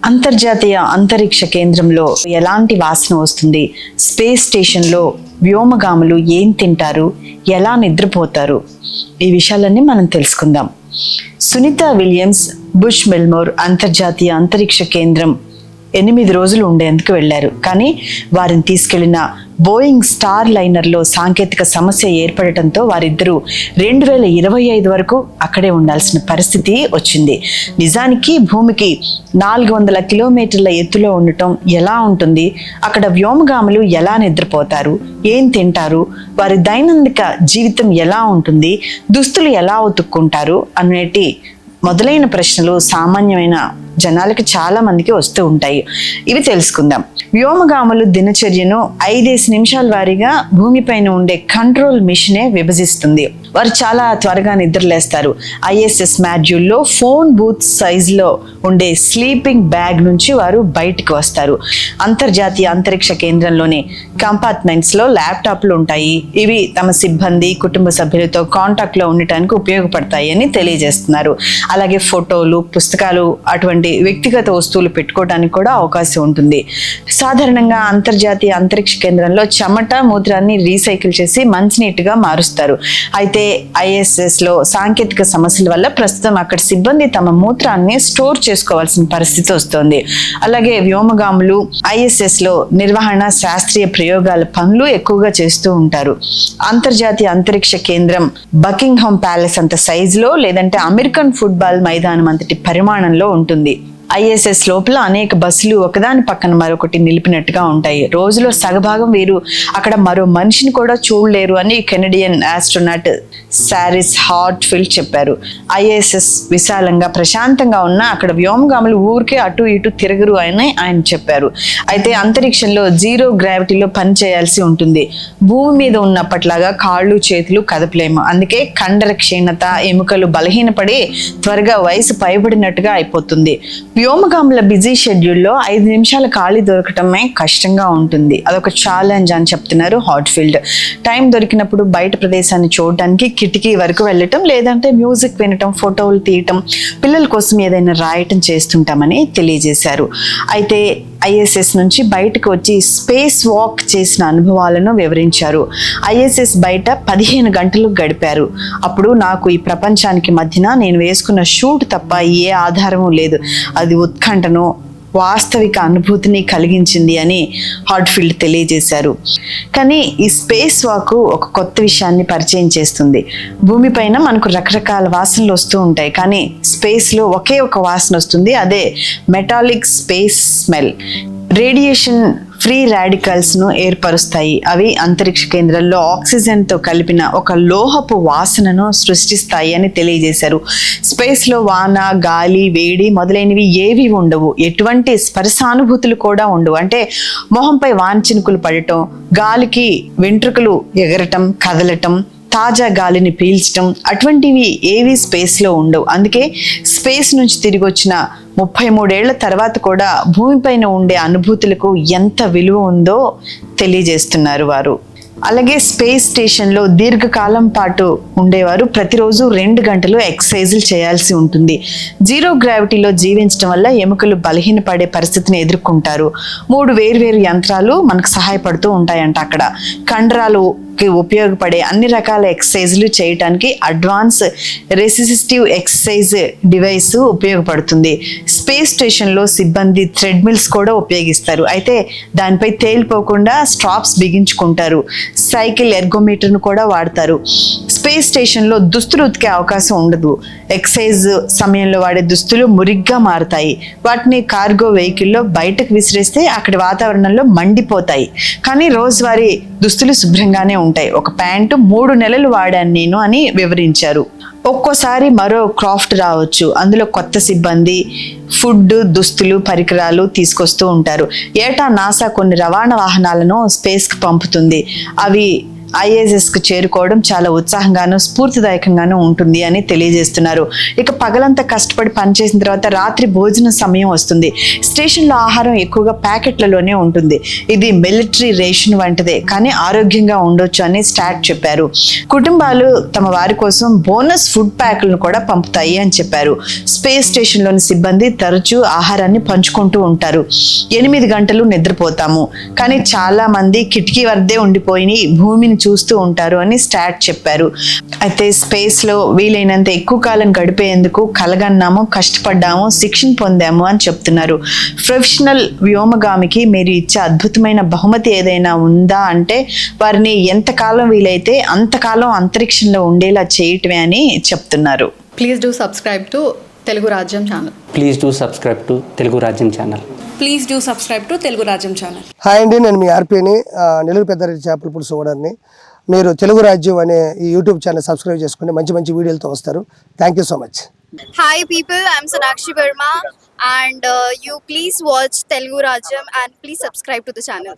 అంతర్జాతీయ అంతరిక్ష కేంద్రంలో ఎలాంటి వాసన వస్తుంది, స్పేస్ స్టేషన్లో వ్యోమగాములు ఏం తింటారు, ఎలా నిద్రపోతారు, ఈ విషయాలన్నీ మనం తెలుసుకుందాం. సునీత విలియమ్స్ బుష్ మిల్మోర్ అంతర్జాతీయ అంతరిక్ష కేంద్రం 8 రోజులు ఉండేందుకు వెళ్లారు. కానీ వారిని తీసుకెళ్లిన బోయింగ్ స్టార్ లైనర్లో సాంకేతిక సమస్య ఏర్పడటంతో వారిద్దరూ 2025 వరకు అక్కడే ఉండాల్సిన పరిస్థితి వచ్చింది. నిజానికి భూమికి 400 కిలోమీటర్ల ఎత్తులో ఉండటం ఎలా ఉంటుంది, అక్కడ వ్యోమగాములు ఎలా నిద్రపోతారు, ఏం తింటారు, వారి దైనందిక జీవితం ఎలా ఉంటుంది, దుస్తులు ఎలా ఉతుక్కుంటారు అనేటి మొదలైన ప్రశ్నలు సామాన్యమైన జనాలకి చాలా మందికి వస్తూ ఉంటాయి. ఇవి తెలుసుకుందాం. వ్యోమగాములు దినచర్యను 5 నిమిషాల వారీగా భూమిపైన ఉండే కంట్రోల్ మిషనే విభజిస్తుంది. వారు చాలా త్వరగా నిద్రలేస్తారు. ISS మాడ్యూల్లో ఫోన్ బూత్ సైజులో ఉండే స్లీపింగ్ బ్యాగ్ నుంచి వారు బయటికి వస్తారు. అంతర్జాతీయ అంతరిక్ష కేంద్రంలోని కంపార్ట్మెంట్స్లో ల్యాప్టాప్లు ఉంటాయి. ఇవి తమ సిబ్బంది, కుటుంబ సభ్యులతో కాంటాక్ట్లో ఉండటానికి ఉపయోగపడతాయి అని తెలియజేస్తున్నారు. అలాగే ఫోటోలు, పుస్తకాలు, అటువంటి వ్యక్తిగత వస్తువులు పెట్టుకోవడానికి కూడా అవకాశం ఉంటుంది. సాధారణంగా అంతర్జాతీయ అంతరిక్ష కేంద్రంలో చెమట, మూత్రాన్ని రీసైకిల్ చేసి మంచినీటిగా మారుస్తారు. అయితే ISS లో సాంకేతిక సమస్యల వల్ల ప్రస్తుతం అక్కడ సిబ్బంది తమ మూత్రాన్ని స్టోర్ చేసుకోవాల్సిన పరిస్థితి వస్తుంది. అలాగే వ్యోమగాములు ISS లో నిర్వహణ, శాస్త్రీయ ప్రయోగాల పనులు ఎక్కువగా చేస్తూ ఉంటారు. అంతర్జాతీయ అంతరిక్ష కేంద్రం బకింగ్హామ్ ప్యాలెస్ అంత సైజులో, లేదంటే అమెరికన్ ఫుట్బాల్ మైదానం అంతటి పరిమాణంలో ఉంటుంది. ISS లోపల అనేక బస్సులు ఒకదాని పక్కన మరొకటి నిలిపినట్టుగా ఉంటాయి. రోజులో సగభాగం వీరు అక్కడ మరో మనిషిని కూడా చూడలేరు అని కెనడియన్ ఆస్ట్రోనాట్ సారిస్ హార్ట్ఫీల్డ్ చెప్పారు. ISS విశాలంగా, ప్రశాంతంగా ఉన్న అక్కడ వ్యోమగాములు ఊరికే అటు ఇటు తిరగరు అని ఆయన చెప్పారు. అయితే అంతరిక్షంలో జీరో గ్రావిటీలో పని చేయాల్సి ఉంటుంది. భూమి మీద ఉన్నప్పట్లాగా కాళ్ళు, చేతులు కదపలేము. అందుకే కండర క్షీణత, ఎముకలు బలహీనపడి త్వరగా వయసు పైబడినట్టుగా అయిపోతుంది. వ్యోమగాముల బిజీ షెడ్యూల్లో 5 నిమిషాల ఖాళీ దొరకటమే కష్టంగా ఉంటుంది. అదొక ఛాలెంజ్ అని చెప్తున్నారు హార్ట్ఫీల్డ్. టైం దొరికినప్పుడు బయట ప్రదేశాన్ని చూడడానికి కిటికీ వరకు వెళ్ళటం, లేదంటే మ్యూజిక్ వినటం, ఫోటోలు తీయటం, పిల్లల కోసం ఏదైనా రాయటం చేస్తుంటామని తెలియజేశారు. అయితే ISS నుంచి బయటకు వచ్చి స్పేస్ వాక్ చేసిన అనుభవాలను వివరించారు. ISS బయట 15 గంటలు గడిపారు. అప్పుడు నాకు ఈ ప్రపంచానికి మధ్యన నేను వేసుకున్న షూట్ తప్ప ఏ ఆధారము లేదు. అది ఉత్కంఠను, వాస్తవిక అనుభూతిని కలిగించింది అని హార్ట్ఫీల్డ్ తెలియజేశారు. కానీ ఈ స్పేస్ వాక్ ఒక కొత్త విషయాన్ని పరిచయం చేస్తుంది. భూమిపైన మనకు రకరకాల వాసనలు వస్తూ ఉంటాయి, కానీ స్పేస్లో ఒకే ఒక వాసన వస్తుంది. అదే metallic space smell. Radiation free రాడికల్స్ను ఏర్పరుస్తాయి. అవి అంతరిక్ష కేంద్రంలో ఆక్సిజన్తో కలిపిన ఒక లోహపు వాసనను సృష్టిస్తాయి అని తెలియజేశారు. స్పేస్లో వాన, గాలి, వేడి మొదలైనవి ఏవి ఉండవు. ఎటువంటి స్పర్శానుభూతులు కూడా ఉండవు. అంటే మొహంపై వాన చినుకులు పడటం, గాలికి వెంట్రుకలు ఎగరటం, కదలటం, తాజా గాలిని పీల్చడం, అటువంటివి ఏవి స్పేస్లో ఉండవు. అందుకే స్పేస్ నుంచి తిరిగి వచ్చిన 33 ఏళ్ల తర్వాత కూడా భూమిపైన ఉండే అనుభూతులకు ఎంత విలువ ఉందో తెలియజేస్తున్నారు వారు. అలాగే స్పేస్ స్టేషన్లో దీర్ఘకాలం పాటు ఉండేవారు ప్రతిరోజు 2 గంటలు ఎక్సర్సైజులు చేయాల్సి ఉంటుంది. జీరో గ్రావిటీలో జీవించడం వల్ల ఎముకలు బలహీనపడే పరిస్థితిని ఎదుర్కొంటారు. 3 వేర్వేరు యంత్రాలు మనకు సహాయపడుతూ ఉంటాయంట. అక్కడ కండరాలు ఉపయోగపడే అన్ని రకాల ఎక్సర్సైజులు చేయడానికి అడ్వాన్స్ రెసిస్టివ్ ఎక్సర్సైజ్ డివైస్ ఉపయోగపడుతుంది. స్పేస్ స్టేషన్లో సిబ్బంది థ్రెడ్మిల్స్ కూడా ఉపయోగిస్తారు. అయితే దానిపై తేలిపోకుండా స్ట్రాప్స్ బిగించుకుంటారు. సైకిల్ ఎర్గోమీటర్ను కూడా వాడతారు. స్పేస్ స్టేషన్లో దుస్తులు ఉతికే అవకాశం ఉండదు. ఎక్సర్సైజ్ సమయంలో వాడే దుస్తులు మురిగ్గా మారుతాయి. వాటిని కార్గో వెహికల్లో బయటకు విసిరేస్తే అక్కడి వాతావరణంలో మండిపోతాయి. కానీ రోజువారీ దుస్తులు శుభ్రంగానే ఉంటాయి. ఒక ప్యాంటు 3 నెలలు వాడాను నేను అని వివరించారు. ఒక్కోసారి మరో క్రాఫ్ట్ రావచ్చు. అందులో కొత్త సిబ్బంది, ఫుడ్, దుస్తులు, పరికరాలు తీసుకొస్తూ ఉంటారు. ఏటా నాసా కొన్ని రవాణా వాహనాలను స్పేస్కి పంపుతుంది. అవి ఐఏఎస్కు చేరుకోవడం చాలా ఉత్సాహంగాను స్ఫూర్తిదాయకంగాను ఉంటుంది అని తెలియజేస్తున్నారు. ఇక పగలంతా కష్టపడి పనిచేసిన తర్వాత రాత్రి భోజన సమయం వస్తుంది. స్టేషన్లో ఆహారం ఎక్కువగా ప్యాకెట్లలోనే ఉంటుంది. ఇది మిలిటరీ రేషన్ వంటిదే, కానీ ఆరోగ్యంగా ఉండొచ్చు అని స్టాట్ చెప్పారు. కుటుంబాలు తమ వారి కోసం బోనస్ ఫుడ్ ప్యాక్లను కూడా పంపుతాయి అని చెప్పారు. స్పేస్ స్టేషన్లోని సిబ్బంది తరచూ ఆహారాన్ని పంచుకుంటూ ఉంటారు. 8 గంటలు నిద్రపోతాము, కానీ చాలా మంది కిటికీ వద్దే ఉండిపోయి భూమిని చూస్తూ ఉంటారు అని స్టాట్ చెప్పారు. అయితే స్పేస్లో వీలైనంత ఎక్కువ కాలం గడిపేందుకు కలగన్నాము, కష్టపడ్డాము, శిక్షణ పొందాము అని చెప్తున్నారు. ప్రొఫెషనల్ వ్యోమగామికి మీరు ఇచ్చే అద్భుతమైన బహుమతి ఏదైనా ఉందా అంటే వారిని ఎంతకాలం వీలైతే అంతకాలం అంతరిక్షంలో ఉండేలా చేయటమే అని చెప్తున్నారు. Please do subscribe to Telugu Rajyam channel. Please do subscribe to Telugu Rajyam channel. Please do subscribe to Telugu Rajyam channel. Hi అండి, నేను మీ ఆర్పీని, నెల్లూరు పెద్దారెడ్డి చేపల పులుసు ఓనర్ని. మీరు తెలుగు రాజ్యం అనే ఈ యూట్యూబ్ ఛానల్ సబ్స్క్రైబ్ చేసుకుని మంచి మంచి వీడియోలతో వస్తారు. Thank you so much. Hi people, I'm Sonakshi Verma and you please watch Telugu Rajyam and please subscribe to the channel.